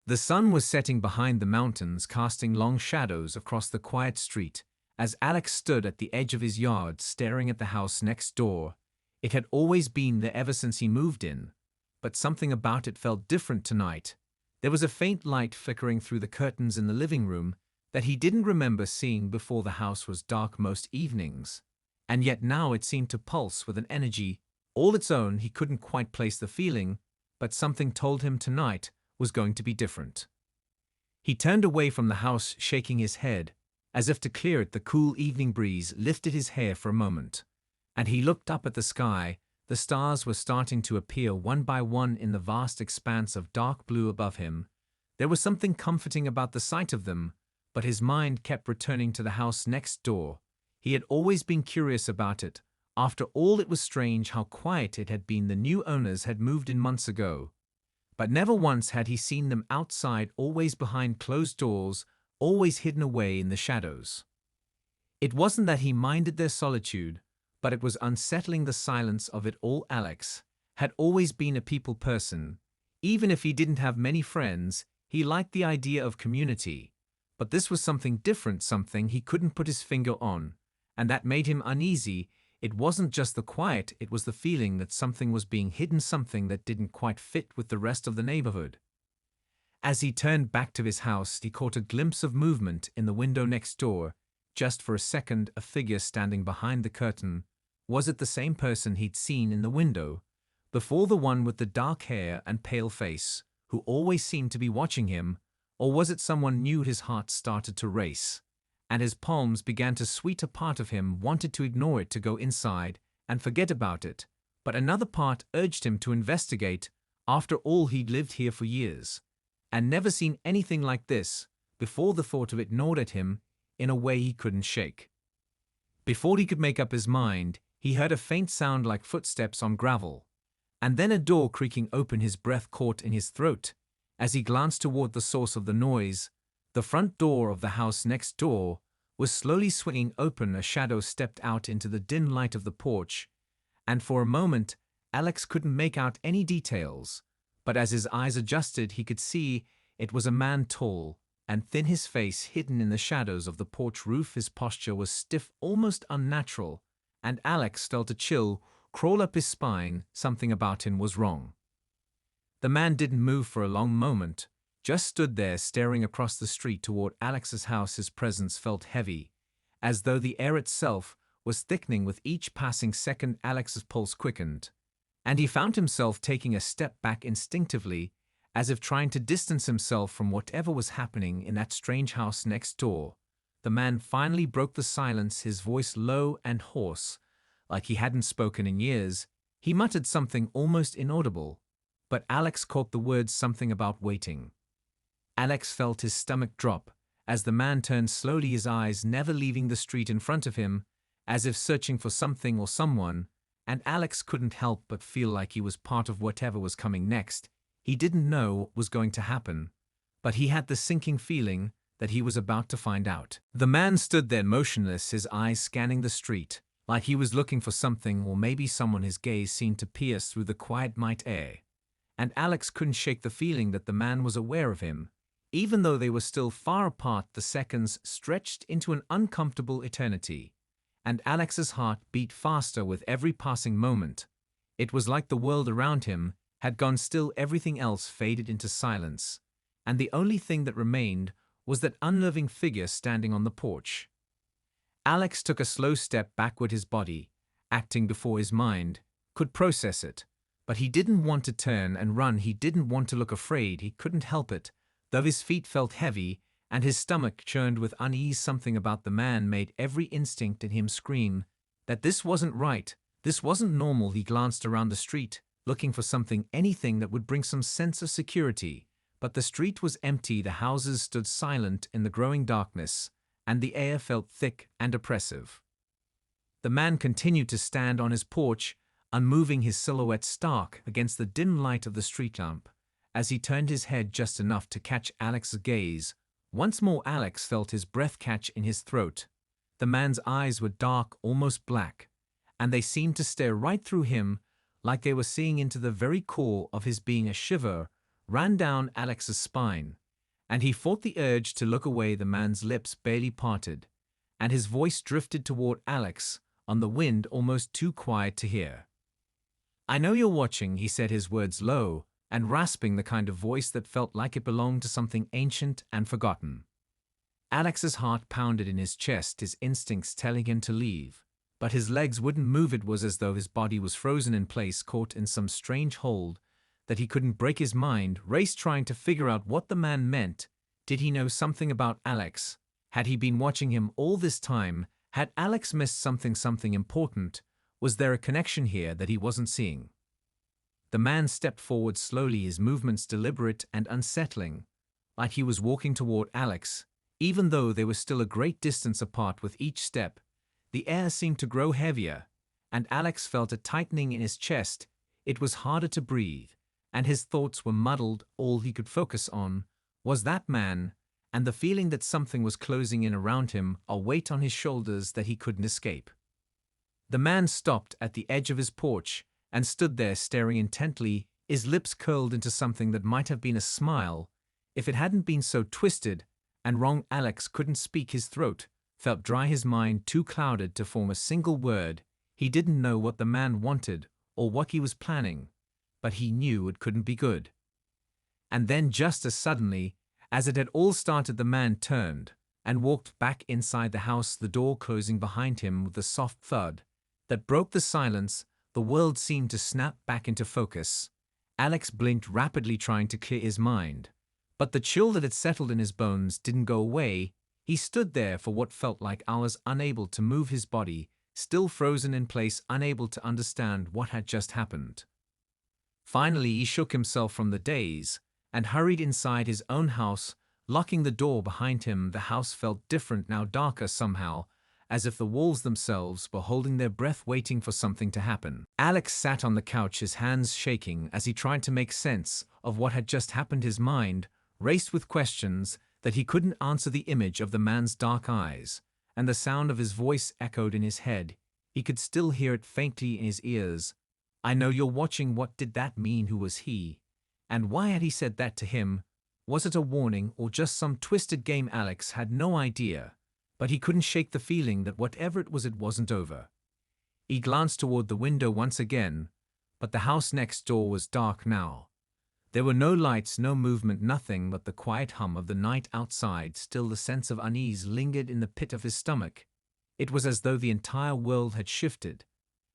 The sun was setting behind the mountains, casting long shadows across the quiet street. As Alex stood at the edge of his yard staring at the house next door, it had always been there ever since he moved in, but something about it felt different tonight. There was a faint light flickering through the curtains in the living room that he didn't remember seeing before the house was dark most evenings. And yet now it seemed to pulse with an energy all its own. He couldn't quite place the feeling, but something told him tonight was going to be different. He turned away from the house, shaking his head, as if to clear it. The cool evening breeze lifted his hair for a moment, and he looked up at the sky. The stars were starting to appear one by one in the vast expanse of dark blue above him. There was something comforting about the sight of them, but his mind kept returning to the house next door. He had always been curious about it. After all, it was strange how quiet it had been. The new owners had moved in months ago, but never once had he seen them outside, always behind closed doors, always hidden away in the shadows. It wasn't that he minded their solitude, but it was unsettling, the silence of it all. Alex had always been a people person. Even if he didn't have many friends, he liked the idea of community. But this was something different, something he couldn't put his finger on, and that made him uneasy. It wasn't just the quiet, it was the feeling that something was being hidden, something that didn't quite fit with the rest of the neighborhood. As he turned back to his house, he caught a glimpse of movement in the window next door. Just for a second, a figure standing behind the curtain. Was it the same person he'd seen in the window before, the one with the dark hair and pale face, who always seemed to be watching him? Or was it someone new? His heart started to race, and his palms began to sweat. A part of him wanted to ignore it, to go inside and forget about it, but another part urged him to investigate. After all, he'd lived here for years and never seen anything like this before. The thought of it gnawed at him in a way he couldn't shake. Before he could make up his mind, he heard a faint sound like footsteps on gravel, and then a door creaking open. His breath caught in his throat as he glanced toward the source of the noise. The front door of the house next door was slowly swinging open. A shadow stepped out into the dim light of the porch, and for a moment Alex couldn't make out any details, but as his eyes adjusted, he could see it was a man, tall and thin, his face hidden in the shadows of the porch roof. His posture was stiff, almost unnatural, and Alex felt a chill crawl up his spine. Something about him was wrong. The man didn't move for a long moment, just stood there staring across the street toward Alex's house. His presence felt heavy, as though the air itself was thickening with each passing second. Alex's pulse quickened, and he found himself taking a step back instinctively, as if trying to distance himself from whatever was happening in that strange house next door. The man finally broke the silence, his voice low and hoarse, like he hadn't spoken in years. He muttered something almost inaudible, but Alex caught the words, something about waiting. Alex felt his stomach drop as the man turned slowly, his eyes never leaving the street in front of him, as if searching for something or someone, and Alex couldn't help but feel like he was part of whatever was coming next. He didn't know what was going to happen, but he had the sinking feeling that he was about to find out. The man stood there motionless, his eyes scanning the street, like he was looking for something or maybe someone. His gaze seemed to pierce through the quiet night air, and Alex couldn't shake the feeling that the man was aware of him. Even though they were still far apart, the seconds stretched into an uncomfortable eternity, and Alex's heart beat faster with every passing moment. It was like the world around him had gone still, everything else faded into silence, and the only thing that remained was that unnerving figure standing on the porch. Alex took a slow step backward, his body acting before his mind could process it, but he didn't want to turn and run. He didn't want to look afraid. He couldn't help it, though his feet felt heavy and his stomach churned with unease. Something about the man made every instinct in him scream that this wasn't right, this wasn't normal. He glanced around the street, looking for something, anything that would bring some sense of security, but the street was empty. The houses stood silent in the growing darkness, and the air felt thick and oppressive. The man continued to stand on his porch, unmoving, his silhouette stark against the dim light of the street lamp. As he turned his head just enough to catch Alex's gaze, once more Alex felt his breath catch in his throat. The man's eyes were dark, almost black, and they seemed to stare right through him, like they were seeing into the very core of his being. A shiver ran down Alex's spine, and he fought the urge to look away. The man's lips barely parted, and his voice drifted toward Alex on the wind, almost too quiet to hear. "I know you're watching," he said, his words low and rasping, the kind of voice that felt like it belonged to something ancient and forgotten. Alex's heart pounded in his chest, his instincts telling him to leave, but his legs wouldn't move. It was as though his body was frozen in place, caught in some strange hold that he couldn't break. His mind raced, trying to figure out what the man meant. Did he know something about Alex? Had he been watching him all this time? Had Alex missed something important? Was there a connection here that he wasn't seeing? The man stepped forward slowly, his movements deliberate and unsettling, like he was walking toward Alex, even though they were still a great distance apart. With each step, the air seemed to grow heavier, and Alex felt a tightening in his chest. It was harder to breathe, and his thoughts were muddled. All he could focus on was that man, and the feeling that something was closing in around him, a weight on his shoulders that he couldn't escape. The man stopped at the edge of his porch and stood there staring intently, his lips curled into something that might have been a smile if it hadn't been so twisted and wrong. Alex couldn't speak. His throat felt dry, his mind too clouded to form a single word. He didn't know what the man wanted or what he was planning, but he knew it couldn't be good. And then, just as suddenly as it had all started, the man turned and walked back inside the house, the door closing behind him with a soft thud that broke the silence. The world seemed to snap back into focus. Alex blinked rapidly, trying to clear his mind, but the chill that had settled in his bones didn't go away. He stood there for what felt like hours, unable to move his body, still frozen in place, unable to understand what had just happened. Finally, he shook himself from the daze and hurried inside his own house, locking the door behind him. The house felt different now, darker somehow, as if the walls themselves were holding their breath, waiting for something to happen. Alex sat on the couch, his hands shaking as he tried to make sense of what had just happened. His mind raced with questions that he couldn't answer. The image of the man's dark eyes and the sound of his voice echoed in his head. He could still hear it faintly in his ears. "I know you're watching." What did that mean? Who was he? And why had he said that to him? Was it a warning or just some twisted game? Alex had no idea, but he couldn't shake the feeling that whatever it wasn't over. He glanced toward the window once again, but the house next door was dark now. There were no lights, no movement, nothing but the quiet hum of the night outside. Still, the sense of unease lingered in the pit of his stomach. It was as though the entire world had shifted,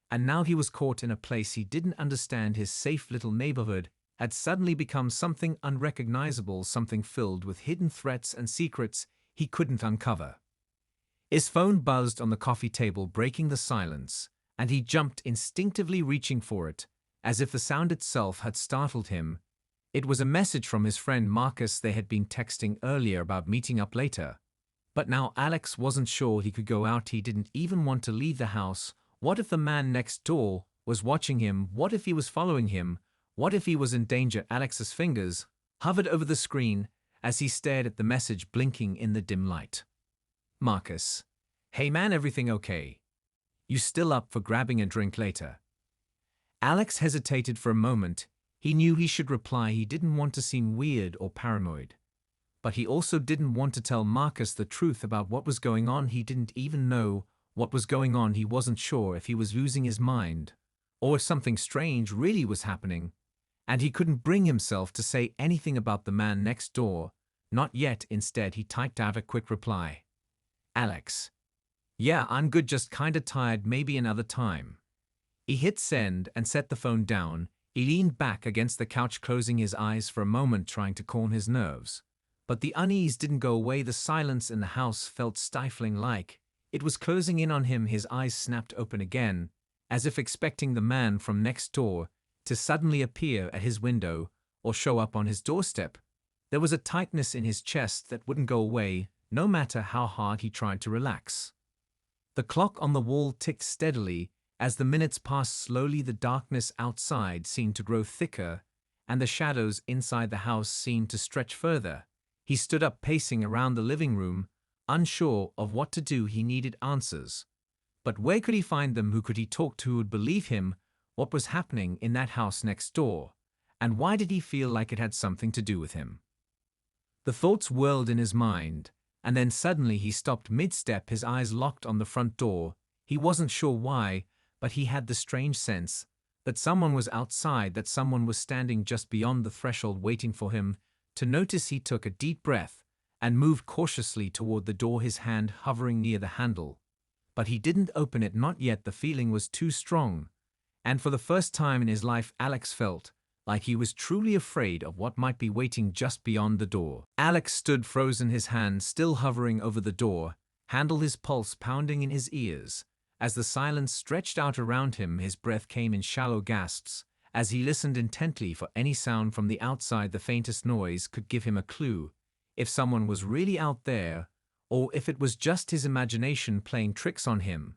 and now he was caught in a place he didn't understand. His safe little neighborhood had suddenly become something unrecognizable, something filled with hidden threats and secrets he couldn't uncover. His phone buzzed on the coffee table, breaking the silence, and he jumped, instinctively reaching for it, as if the sound itself had startled him. It was a message from his friend Marcus. They had been texting earlier about meeting up later. But now Alex wasn't sure he could go out. He didn't even want to leave the house. What if the man next door was watching him? What if he was following him? What if he was in danger? Alex's fingers hovered over the screen as he stared at the message blinking in the dim light. "Marcus. Hey man, everything okay? You still up for grabbing a drink later?" Alex hesitated for a moment. He knew he should reply. He didn't want to seem weird or paranoid, but he also didn't want to tell Marcus the truth about what was going on. He didn't even know what was going on. He wasn't sure if he was losing his mind or if something strange really was happening, and he couldn't bring himself to say anything about the man next door. Not yet. Instead, he typed out a quick reply. "Alex. Yeah, I'm good, just kinda tired, maybe another time." He hit send and set the phone down. He leaned back against the couch, closing his eyes for a moment, trying to calm his nerves. But the unease didn't go away. The silence in the house felt stifling, like it was closing in on him. His eyes snapped open again, as if expecting the man from next door to suddenly appear at his window or show up on his doorstep. There was a tightness in his chest that wouldn't go away, no matter how hard he tried to relax. The clock on the wall ticked steadily. As the minutes passed slowly, the darkness outside seemed to grow thicker, and the shadows inside the house seemed to stretch further. He stood up, pacing around the living room, unsure of what to do. He needed answers. But where could he find them? Who could he talk to who would believe him? What was happening in that house next door? And why did he feel like it had something to do with him? The thoughts whirled in his mind, and then suddenly he stopped mid-step, his eyes locked on the front door. He wasn't sure why, but he had the strange sense that someone was outside, that someone was standing just beyond the threshold waiting for him to notice. He took a deep breath and moved cautiously toward the door, his hand hovering near the handle. But he didn't open it, not yet. The feeling was too strong, and for the first time in his life Alex felt like he was truly afraid of what might be waiting just beyond the door. Alex stood frozen, his hand still hovering over the door handle, his pulse pounding in his ears. As the silence stretched out around him, his breath came in shallow gasps as he listened intently for any sound from the outside. The faintest noise could give him a clue if someone was really out there, or if it was just his imagination playing tricks on him.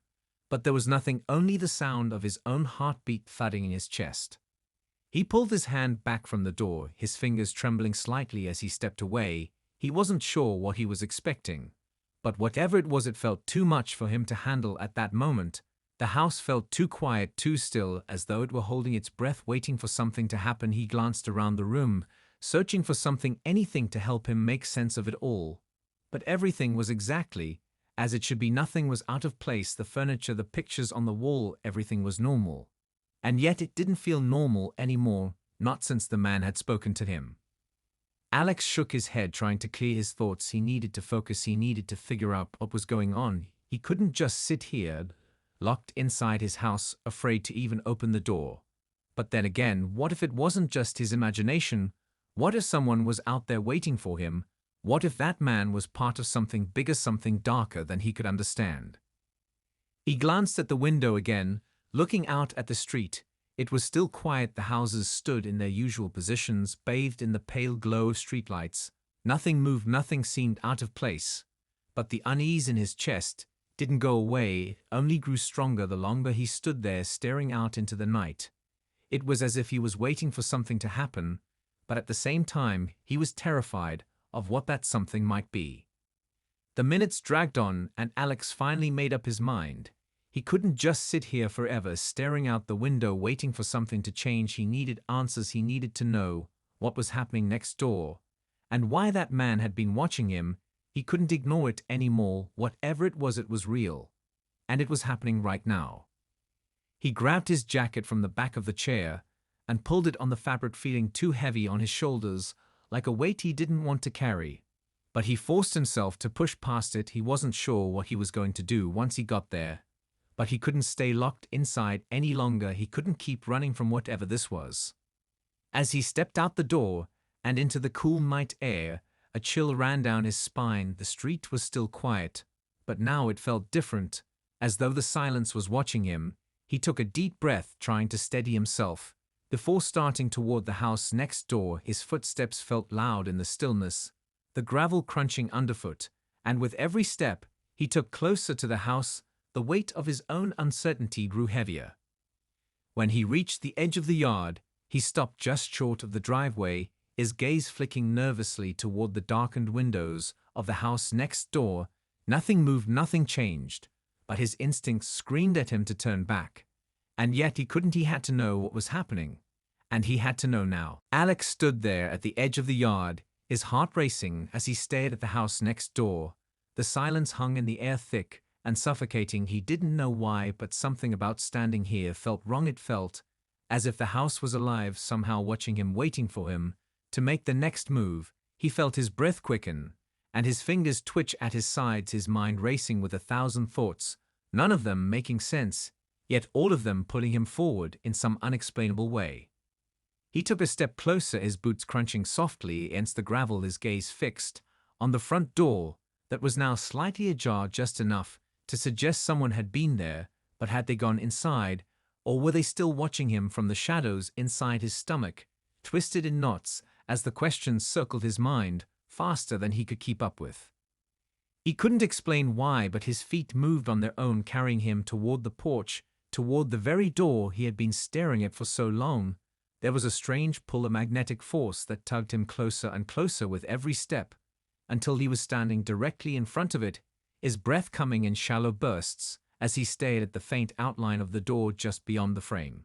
But there was nothing, only the sound of his own heartbeat thudding in his chest. He pulled his hand back from the door, his fingers trembling slightly as he stepped away. He wasn't sure what he was expecting, but whatever it was, it felt too much for him to handle at that moment. The house felt too quiet, too still, as though it were holding its breath, waiting for something to happen. He glanced around the room, searching for something, anything to help him make sense of it all. But everything was exactly as it should be. Nothing was out of place. The furniture, the pictures on the wall, everything was normal. And yet it didn't feel normal anymore, not since the man had spoken to him. Alex shook his head, trying to clear his thoughts. He needed to focus. He needed to figure out what was going on. He couldn't just sit here, locked inside his house, afraid to even open the door. But then again, what if it wasn't just his imagination? What if someone was out there waiting for him? What if that man was part of something bigger, something darker than he could understand? He glanced at the window again, looking out at the street. It was still quiet. The houses stood in their usual positions, bathed in the pale glow of streetlights. Nothing moved, nothing seemed out of place. But the unease in his chest didn't go away, only grew stronger the longer he stood there, staring out into the night. It was as if he was waiting for something to happen, but at the same time he was terrified of what that something might be. The minutes dragged on, and Alex finally made up his mind. He couldn't just sit here forever, staring out the window, waiting for something to change. He needed answers. He needed to know what was happening next door, and why that man had been watching him. He couldn't ignore it anymore. Whatever it was real, and it was happening right now. He grabbed his jacket from the back of the chair and pulled it on the fabric, feeling too heavy on his shoulders, like a weight he didn't want to carry. But he forced himself to push past it. He wasn't sure what he was going to do once he got there, but he couldn't stay locked inside any longer. He couldn't keep running from whatever this was. As he stepped out the door and into the cool night air, a chill ran down his spine. The street was still quiet, but now it felt different, as though the silence was watching him. He took a deep breath, trying to steady himself. Before starting toward the house next door, his footsteps felt loud in the stillness, the gravel crunching underfoot, and with every step he took closer to the house, the weight of his own uncertainty grew heavier. When he reached the edge of the yard, he stopped just short of the driveway, his gaze flicking nervously toward the darkened windows of the house next door. Nothing moved, nothing changed, but his instincts screamed at him to turn back. And yet he couldn't. He had to know what was happening, and he had to know now. Alex stood there at the edge of the yard, his heart racing as he stared at the house next door. The silence hung in the air, thick and suffocating. He didn't know why, but something about standing here felt wrong. It felt as if the house was alive, somehow watching him, waiting for him to make the next move. He felt his breath quicken and his fingers twitch at his sides, his mind racing with 1,000 thoughts, none of them making sense, yet all of them pulling him forward in some unexplainable way. He took a step closer, his boots crunching softly against the gravel, his gaze fixed on the front door that was now slightly ajar, just enough to suggest someone had been there. But had they gone inside, or were they still watching him from the shadows inside? His stomach twisted in knots as the questions circled his mind faster than he could keep up with. He couldn't explain why, but his feet moved on their own, carrying him toward the porch, toward the very door he had been staring at for so long. There was a strange pull, a magnetic force that tugged him closer and closer with every step, until he was standing directly in front of it, his breath coming in shallow bursts as he stared at the faint outline of the door just beyond the frame.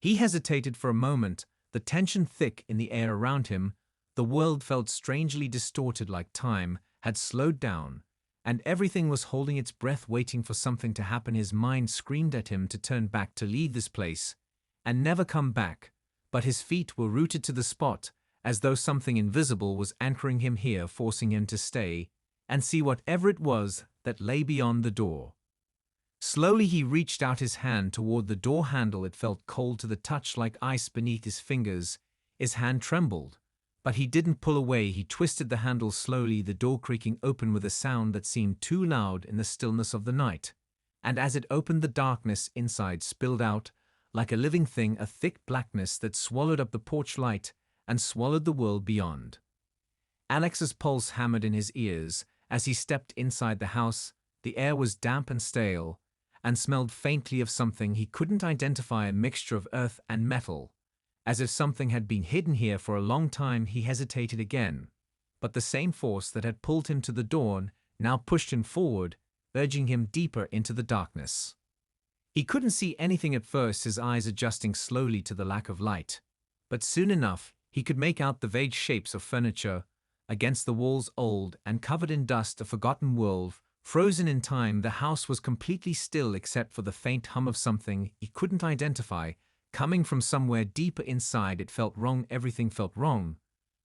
He hesitated for a moment, the tension thick in the air around him. The world felt strangely distorted, like time had slowed down, and everything was holding its breath, waiting for something to happen. His mind screamed at him to turn back, to leave this place, and never come back, but his feet were rooted to the spot, as though something invisible was anchoring him here, forcing him to stay and see whatever it was that lay beyond the door. Slowly he reached out his hand toward the door handle. It felt cold to the touch, like ice beneath his fingers. His hand trembled, but he didn't pull away. He twisted the handle slowly, the door creaking open with a sound that seemed too loud in the stillness of the night. And as it opened, the darkness inside spilled out like a living thing, a thick blackness that swallowed up the porch light and swallowed the world beyond. Alex's pulse hammered in his ears as he stepped inside the house. The air was damp and stale, and smelled faintly of something he couldn't identify, a mixture of earth and metal, as if something had been hidden here for a long time. He hesitated again, but the same force that had pulled him to the door now pushed him forward, urging him deeper into the darkness. He couldn't see anything at first, his eyes adjusting slowly to the lack of light, but soon enough he could make out the vague shapes of furniture against the walls, old and covered in dust, a forgotten world, frozen in time. The house was completely still except for the faint hum of something he couldn't identify, coming from somewhere deeper inside. It felt wrong, everything felt wrong,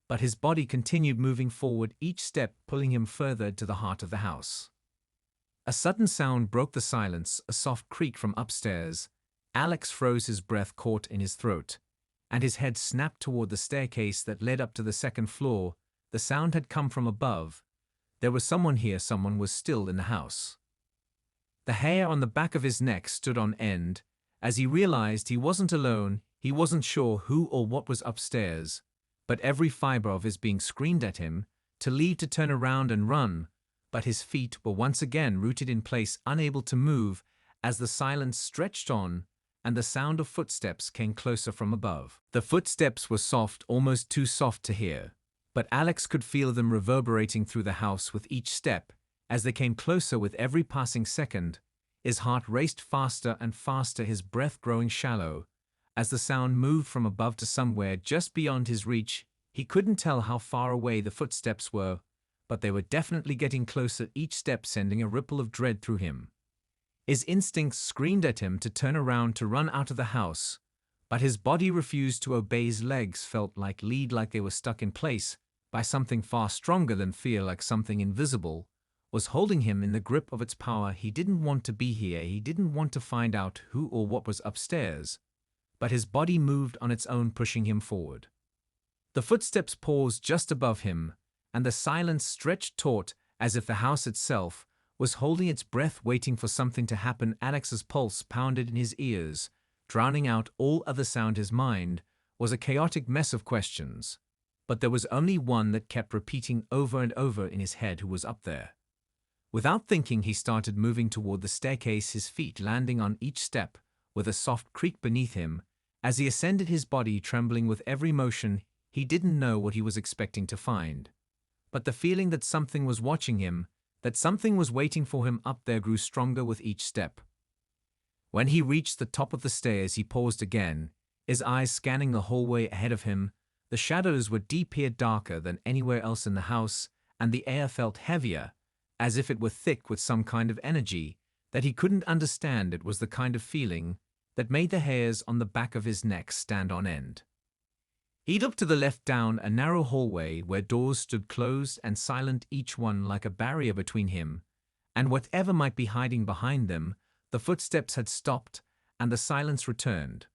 but his body continued moving forward, each step pulling him further to the heart of the house. A sudden sound broke the silence, a soft creak from upstairs. Alex froze, his breath caught in his throat, and his head snapped toward the staircase that led up to the second floor. The sound had come from above. There was someone here, someone was still in the house. The hair on the back of his neck stood on end as he realized he wasn't alone. He wasn't sure who or what was upstairs, but every fiber of his being screamed at him to leave, to turn around and run. But his feet were once again rooted in place, unable to move, as the silence stretched on and the sound of footsteps came closer from above. The footsteps were soft, almost too soft to hear, but Alex could feel them reverberating through the house with each step. As they came closer with every passing second, his heart raced faster and faster, his breath growing shallow. As the sound moved from above to somewhere just beyond his reach, he couldn't tell how far away the footsteps were, but they were definitely getting closer, each step sending a ripple of dread through him. His instincts screamed at him to turn around, to run out of the house, but his body refused to obey. His legs felt like lead, like they were stuck in place by something far stronger than fear, like something invisible was holding him in the grip of its power. He didn't want to be here. He didn't want to find out who or what was upstairs, but his body moved on its own, pushing him forward. The footsteps paused just above him, and the silence stretched taut, as if the house itself was holding its breath, waiting for something to happen. Alex's pulse pounded in his ears, drowning out all other sound. His mind was a chaotic mess of questions, but there was only one that kept repeating over and over in his head: who was up there? Without thinking, he started moving toward the staircase, his feet landing on each step with a soft creak beneath him. As he ascended, his body trembling with every motion, he didn't know what he was expecting to find, but the feeling that something was watching him, that something was waiting for him up there, grew stronger with each step. When he reached the top of the stairs, he paused again, his eyes scanning the hallway ahead of him. The shadows were deep here, darker than anywhere else in the house, and the air felt heavier, as if it were thick with some kind of energy that he couldn't understand. It was the kind of feeling that made the hairs on the back of his neck stand on end. He looked to the left, down a narrow hallway where doors stood closed and silent, each one like a barrier between him and whatever might be hiding behind them. The footsteps had stopped and the silence returned.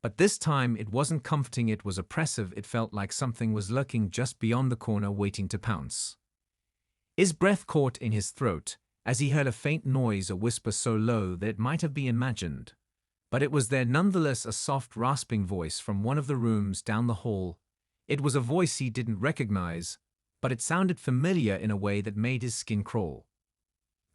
But this time it wasn't comforting, it was oppressive. It felt like something was lurking just beyond the corner, waiting to pounce. His breath caught in his throat as he heard a faint noise, a whisper so low that it might have been imagined. But it was there nonetheless, a soft, rasping voice from one of the rooms down the hall. It was a voice he didn't recognize, but it sounded familiar in a way that made his skin crawl.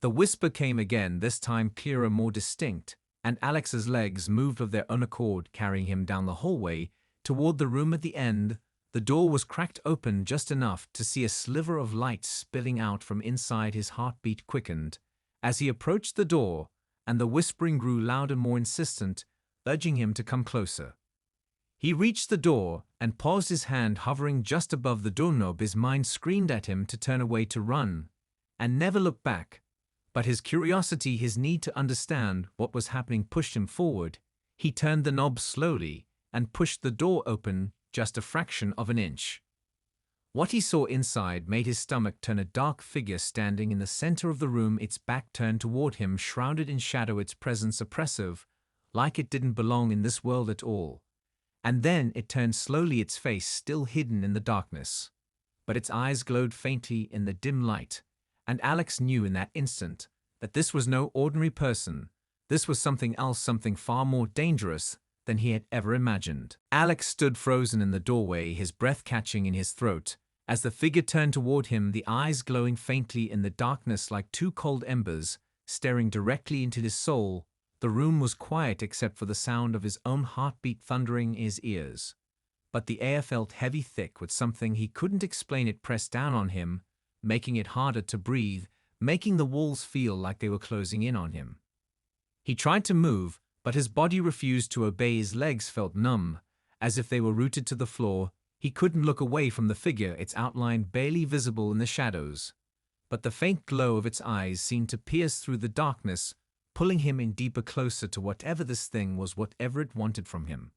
The whisper came again, this time clearer, more distinct, and Alex's legs moved of their own accord, carrying him down the hallway toward the room at the end. The door was cracked open just enough to see a sliver of light spilling out from inside. His heartbeat quickened as he approached the door, and the whispering grew louder, more insistent, urging him to come closer. He reached the door and paused, his hand hovering just above the doorknob. His mind screamed at him to turn away, to run, and never look back. But his curiosity, his need to understand what was happening, pushed him forward. He turned the knob slowly and pushed the door open just a fraction of an inch. What he saw inside made his stomach turn. A dark figure standing in the center of the room, its back turned toward him, shrouded in shadow, its presence oppressive, like it didn't belong in this world at all. And then it turned slowly, its face still hidden in the darkness. But its eyes glowed faintly in the dim light, and Alex knew in that instant that this was no ordinary person. This was something else, something far more dangerous than he had ever imagined. Alex stood frozen in the doorway, his breath catching in his throat, as the figure turned toward him, the eyes glowing faintly in the darkness like two cold embers, staring directly into his soul. The room was quiet except for the sound of his own heartbeat thundering in his ears. But the air felt heavy, thick with something he couldn't explain. It pressed down on him, making it harder to breathe, making the walls feel like they were closing in on him. He tried to move, but his body refused to obey. His legs felt numb, as if they were rooted to the floor. He couldn't look away from the figure, its outline barely visible in the shadows. But the faint glow of its eyes seemed to pierce through the darkness, pulling him in deeper, closer to whatever this thing was, whatever it wanted from him.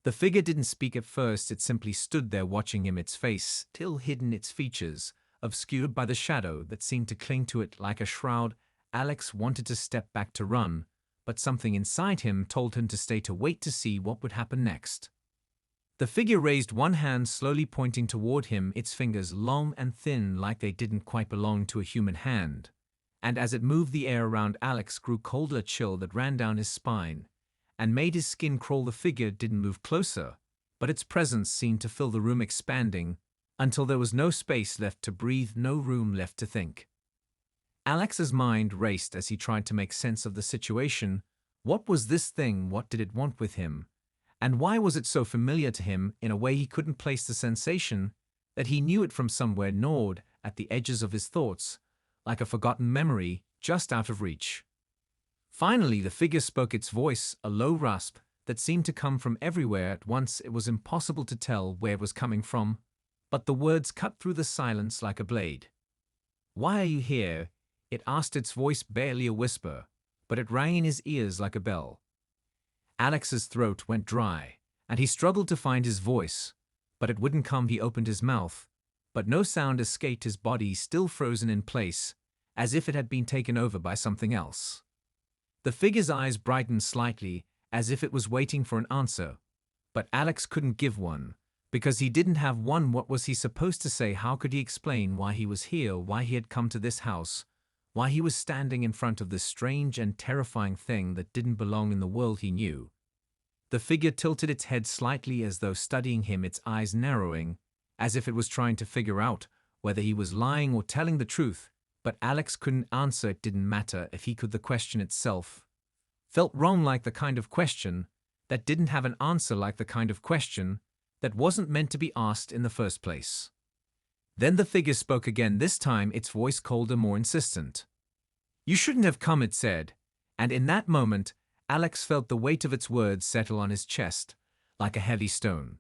The figure didn't speak at first, it simply stood there watching him, its face still hidden, its features obscured by the shadow that seemed to cling to it like a shroud. Alex wanted to step back, to run, but something inside him told him to stay, to wait to see what would happen next. The figure raised one hand, slowly pointing toward him, its fingers long and thin like they didn't quite belong to a human hand. And as it moved, the air around Alex grew colder, a chill that ran down his spine and made his skin crawl. The figure didn't move closer, but its presence seemed to fill the room, expanding until there was no space left to breathe, no room left to think. Alex's mind raced as he tried to make sense of the situation. What was this thing? What did it want with him? And why was it so familiar to him in a way he couldn't place the sensation that he knew it from somewhere, gnawed at the edges of his thoughts, like a forgotten memory just out of reach? Finally, the figure spoke, its voice a low rasp that seemed to come from everywhere at once. It was impossible to tell where it was coming from, but the words cut through the silence like a blade. "Why are you here?" it asked, its voice barely a whisper, but it rang in his ears like a bell. Alex's throat went dry, and he struggled to find his voice, but it wouldn't come. He opened his mouth, but no sound escaped, his body still frozen in place, as if it had been taken over by something else. The figure's eyes brightened slightly, as if it was waiting for an answer, but Alex couldn't give one, because he didn't have one. What was he supposed to say? How could he explain why he was here, why he had come to this house, why he was standing in front of this strange and terrifying thing that didn't belong in the world he knew? The figure tilted its head slightly as though studying him, its eyes narrowing, as if it was trying to figure out whether he was lying or telling the truth. But Alex couldn't answer. It didn't matter if he could. The question itself felt wrong, like the kind of question that didn't have an answer, like the kind of question that wasn't meant to be asked in the first place. Then the figure spoke again, this time its voice colder, more insistent. "You shouldn't have come," it said, and in that moment, Alex felt the weight of its words settle on his chest like a heavy stone.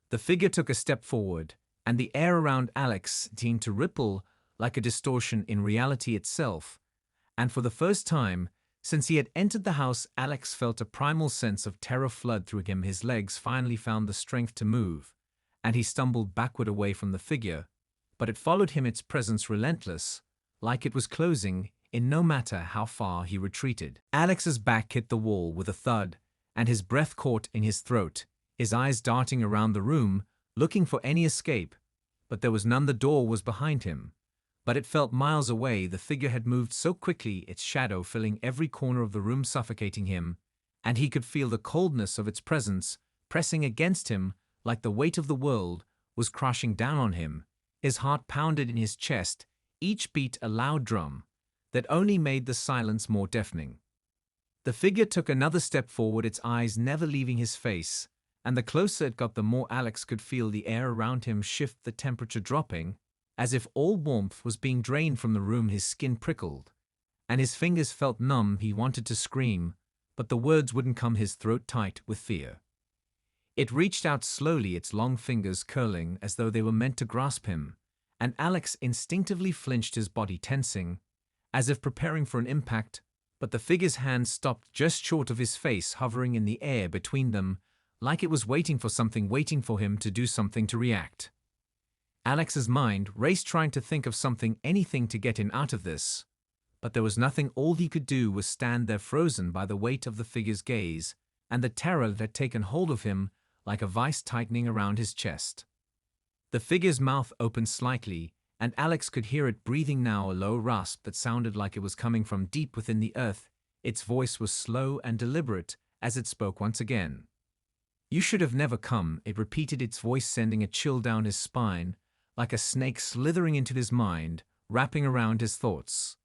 The figure took a step forward, and the air around Alex seemed to ripple like a distortion in reality itself, and for the first time since he had entered the house, Alex felt a primal sense of terror flood through him. His legs finally found the strength to move, and he stumbled backward away from the figure, but it followed him, its presence relentless, like it was closing in no matter how far he retreated. Alex's back hit the wall with a thud, and his breath caught in his throat, his eyes darting around the room, looking for any escape, but there was none. The door was behind him, but it felt miles away. The figure had moved so quickly, its shadow filling every corner of the room, suffocating him, and he could feel the coldness of its presence pressing against him like the weight of the world was crashing down on him. His heart pounded in his chest, each beat a loud drum that only made the silence more deafening. The figure took another step forward, its eyes never leaving his face, and the closer it got, the more Alex could feel the air around him shift, the temperature dropping, as if all warmth was being drained from the room. His skin prickled, and his fingers felt numb. He wanted to scream, but the words wouldn't come, his throat tight with fear. It reached out slowly, its long fingers curling as though they were meant to grasp him, and Alex instinctively flinched, his body tensing, as if preparing for an impact, but the figure's hand stopped just short of his face, hovering in the air between them, like it was waiting for something, waiting for him to do something, to react. Alex's mind raced, trying to think of something, anything to get him out of this. But there was nothing. All he could do was stand there, frozen by the weight of the figure's gaze, and the terror that had taken hold of him like a vice tightening around his chest. The figure's mouth opened slightly, and Alex could hear it breathing now, a low rasp that sounded like it was coming from deep within the earth. Its voice was slow and deliberate as it spoke once again. "You should have never come," it repeated, its voice sending a chill down his spine, like a snake slithering into his mind, wrapping around his thoughts.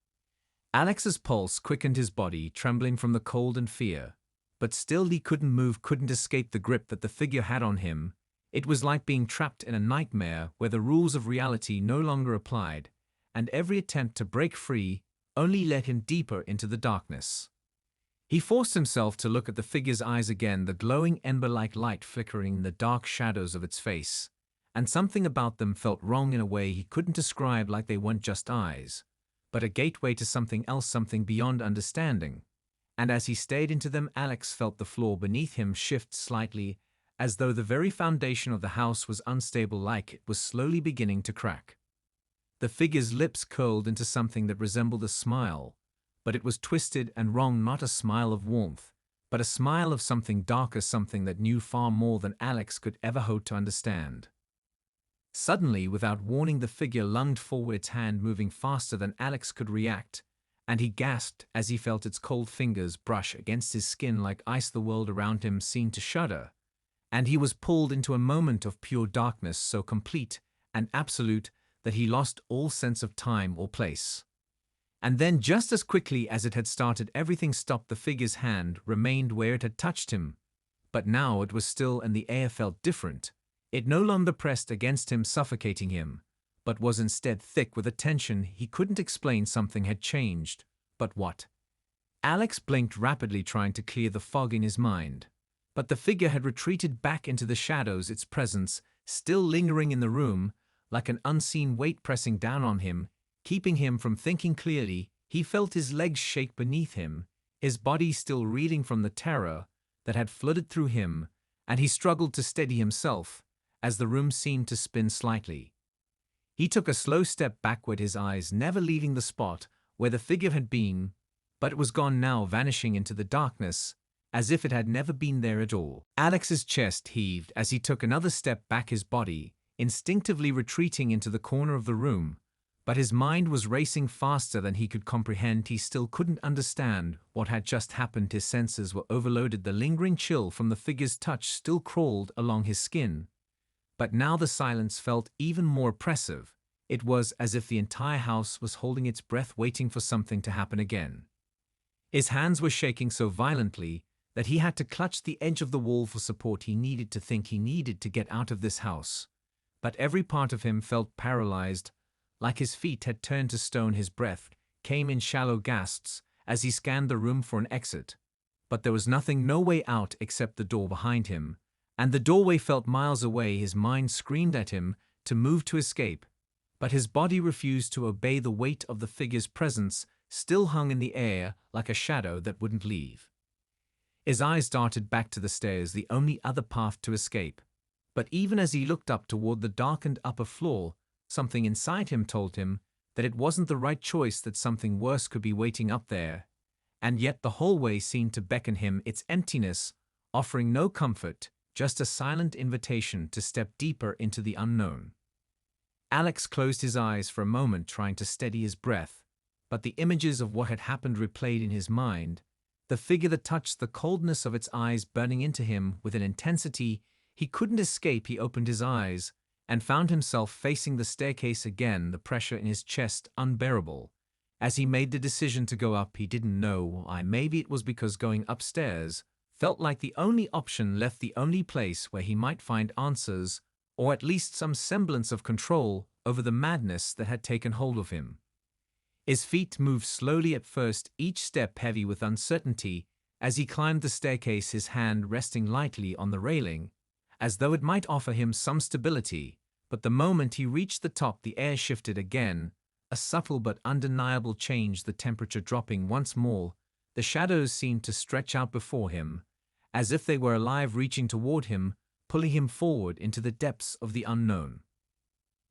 Alex's pulse quickened, his body trembling from the cold and fear. But still he couldn't move, couldn't escape the grip that the figure had on him. It was like being trapped in a nightmare where the rules of reality no longer applied, and every attempt to break free only led him deeper into the darkness. He forced himself to look at the figure's eyes again, the glowing ember-like light flickering in the dark shadows of its face, and something about them felt wrong in a way he couldn't describe, like they weren't just eyes, but a gateway to something else, something beyond understanding. And as he stared into them, Alex felt the floor beneath him shift slightly, as though the very foundation of the house was unstable, like it was slowly beginning to crack. The figure's lips curled into something that resembled a smile, but it was twisted and wrong, not a smile of warmth, but a smile of something darker, something that knew far more than Alex could ever hope to understand. Suddenly, without warning, the figure lunged forward, its hand moving faster than Alex could react, and he gasped as he felt its cold fingers brush against his skin like ice. The world around him seemed to shudder, and he was pulled into a moment of pure darkness, so complete and absolute that he lost all sense of time or place. And then, just as quickly as it had started, everything stopped. The figure's hand remained where it had touched him, but now it was still, and the air felt different. It no longer pressed against him, suffocating him, but was instead thick with a tension he couldn't explain. Something had changed, but what? Alex blinked rapidly, trying to clear the fog in his mind. But the figure had retreated back into the shadows, its presence still lingering in the room, like an unseen weight pressing down on him, keeping him from thinking clearly. He felt his legs shake beneath him, his body still reeling from the terror that had flooded through him, and he struggled to steady himself as the room seemed to spin slightly. He took a slow step backward, his eyes never leaving the spot where the figure had been, but it was gone now, vanishing into the darkness, as if it had never been there at all. Alex's chest heaved as he took another step back, his body instinctively retreating into the corner of the room, but his mind was racing faster than he could comprehend. He still couldn't understand what had just happened. His senses were overloaded. The lingering chill from the figure's touch still crawled along his skin, but now the silence felt even more oppressive. It was as if the entire house was holding its breath, waiting for something to happen again. His hands were shaking so violently that he had to clutch the edge of the wall for support. He needed to think, he needed to get out of this house. But every part of him felt paralyzed, like his feet had turned to stone. His breath came in shallow gasps as he scanned the room for an exit. But there was nothing, no way out except the door behind him, and the doorway felt miles away. His mind screamed at him to move, to escape, but his body refused to obey. The weight of the figure's presence still hung in the air like a shadow that wouldn't leave. His eyes darted back to the stairs, the only other path to escape. But even as he looked up toward the darkened upper floor, something inside him told him that it wasn't the right choice, that something worse could be waiting up there. And yet the hallway seemed to beckon him, its emptiness offering no comfort, just a silent invitation to step deeper into the unknown. Alex closed his eyes for a moment, trying to steady his breath, but the images of what had happened replayed in his mind. The figure that touched, the coldness of its eyes burning into him with an intensity he couldn't escape. He opened his eyes and found himself facing the staircase again, the pressure in his chest unbearable. As he made the decision to go up, he didn't know why. Maybe it was because going upstairs felt like the only option left, the only place where he might find answers, or at least some semblance of control over the madness that had taken hold of him. His feet moved slowly at first, each step heavy with uncertainty. As he climbed the staircase, his hand resting lightly on the railing, as though it might offer him some stability, but the moment he reached the top the air shifted again, a subtle but undeniable change, the temperature dropping once more. The shadows seemed to stretch out before him, as if they were alive, reaching toward him, pulling him forward into the depths of the unknown.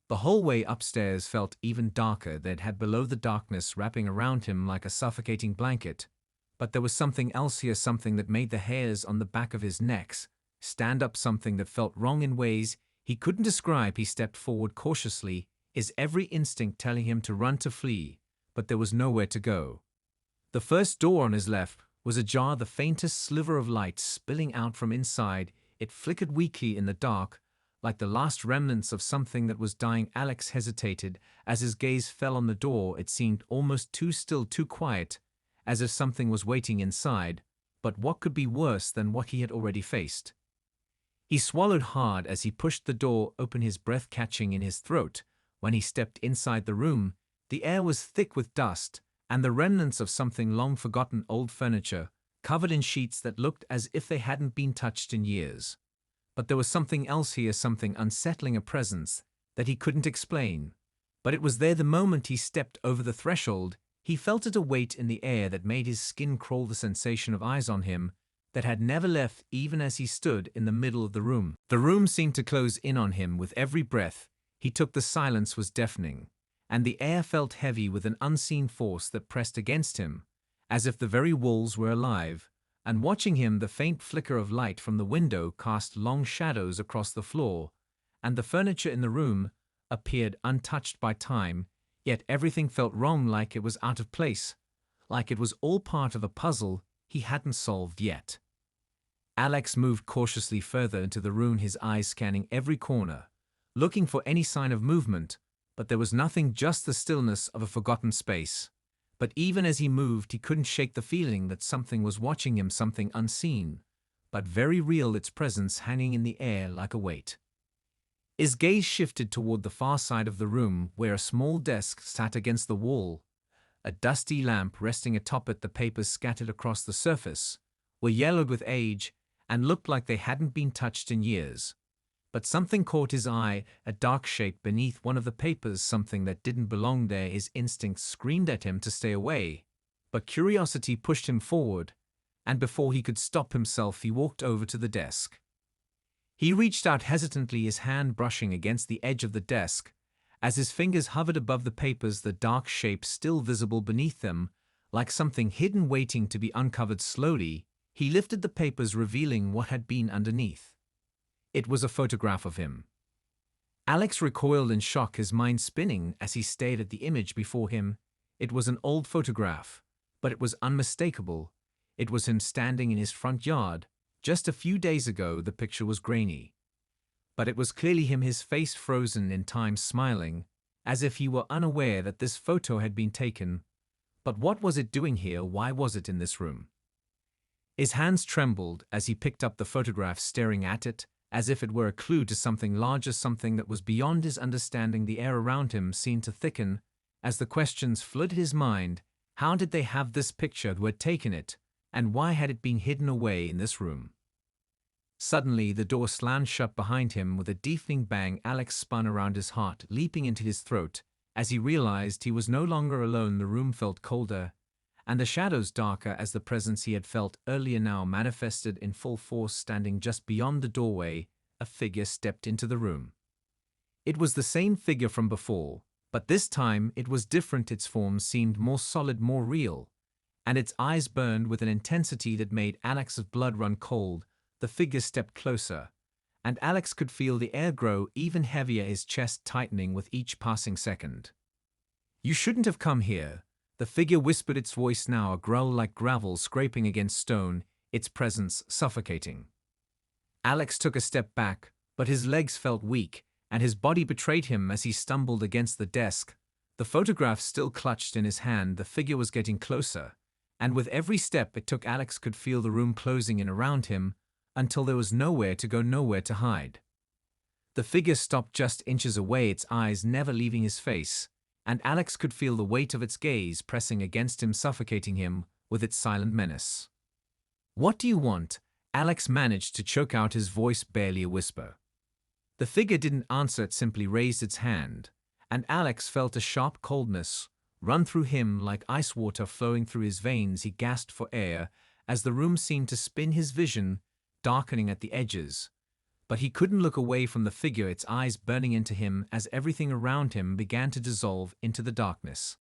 The hallway upstairs felt even darker than it had below, the darkness wrapping around him like a suffocating blanket. But there was something else here, something that made the hairs on the back of his neck stand up, something that felt wrong in ways he couldn't describe. He stepped forward cautiously, his every instinct telling him to run, to flee, but there was nowhere to go. The first door on his left was ajar, the faintest sliver of light spilling out from inside. It flickered weakly in the dark, like the last remnants of something that was dying. Alex hesitated as his gaze fell on the door. It seemed almost too still, too quiet, as if something was waiting inside. But what could be worse than what he had already faced? He swallowed hard as he pushed the door open, his breath catching in his throat. When he stepped inside the room, the air was thick with dust and the remnants of something long forgotten, old furniture, covered in sheets that looked as if they hadn't been touched in years. But there was something else here, something unsettling, a presence that he couldn't explain. But it was there the moment he stepped over the threshold. He felt it, a weight in the air that made his skin crawl, the sensation of eyes on him that had never left, even as he stood in the middle of the room. The room seemed to close in on him with every breath he took. The silence was deafening, and the air felt heavy with an unseen force that pressed against him, as if the very walls were alive and watching him. The faint flicker of light from the window cast long shadows across the floor, and the furniture in the room appeared untouched by time, yet everything felt wrong, like it was out of place, like it was all part of a puzzle he hadn't solved yet. Alex moved cautiously further into the room, his eyes scanning every corner, looking for any sign of movement, but there was nothing, just the stillness of a forgotten space. But even as he moved, he couldn't shake the feeling that something was watching him, something unseen, but very real, its presence hanging in the air like a weight. His gaze shifted toward the far side of the room, where a small desk sat against the wall. A dusty lamp resting atop it, the papers scattered across the surface were yellowed with age and looked like they hadn't been touched in years. But something caught his eye, a dark shape beneath one of the papers, something that didn't belong there. His instincts screamed at him to stay away, but curiosity pushed him forward, and before he could stop himself, he walked over to the desk. He reached out hesitantly, his hand brushing against the edge of the desk. As his fingers hovered above the papers, the dark shape still visible beneath them, like something hidden waiting to be uncovered. Slowly, he lifted the papers, revealing what had been underneath. It was a photograph of him. Alex recoiled in shock, his mind spinning as he stared at the image before him. It was an old photograph, but it was unmistakable. It was him standing in his front yard. Just a few days ago, the picture was grainy, but it was clearly him, his face frozen in time, smiling, as if he were unaware that this photo had been taken. But what was it doing here? Why was it in this room? His hands trembled as he picked up the photograph, staring at it as if it were a clue to something larger, something that was beyond his understanding. The air around him seemed to thicken as the questions flooded his mind. How did they have this picture? Who had taken it? And why had it been hidden away in this room? Suddenly, the door slammed shut behind him with a deafening bang. Alex spun around, his heart leaping into his throat as he realized he was no longer alone. The room felt colder, and the shadows darker, as the presence he had felt earlier now manifested in full force. Standing just beyond the doorway, a figure stepped into the room. It was the same figure from before, but this time it was different. Its form seemed more solid, more real, and its eyes burned with an intensity that made Alex's blood run cold. The figure stepped closer, and Alex could feel the air grow even heavier, his chest tightening with each passing second. "You shouldn't have come here," the figure whispered, its voice now a growl like gravel scraping against stone, its presence suffocating. Alex took a step back, but his legs felt weak, and his body betrayed him as he stumbled against the desk. The photograph still clutched in his hand. The figure was getting closer, and with every step it took, Alex could feel the room closing in around him until there was nowhere to go, nowhere to hide. The figure stopped just inches away, its eyes never leaving his face, and Alex could feel the weight of its gaze pressing against him, suffocating him with its silent menace. "What do you want?" Alex managed to choke out his voice barely a whisper. The figure didn't answer, it simply raised its hand, and Alex felt a sharp coldness run through him like ice water flowing through his veins. He gasped for air as the room seemed to spin, his vision darkening at the edges. But he couldn't look away from the figure, its eyes burning into him as everything around him began to dissolve into the darkness.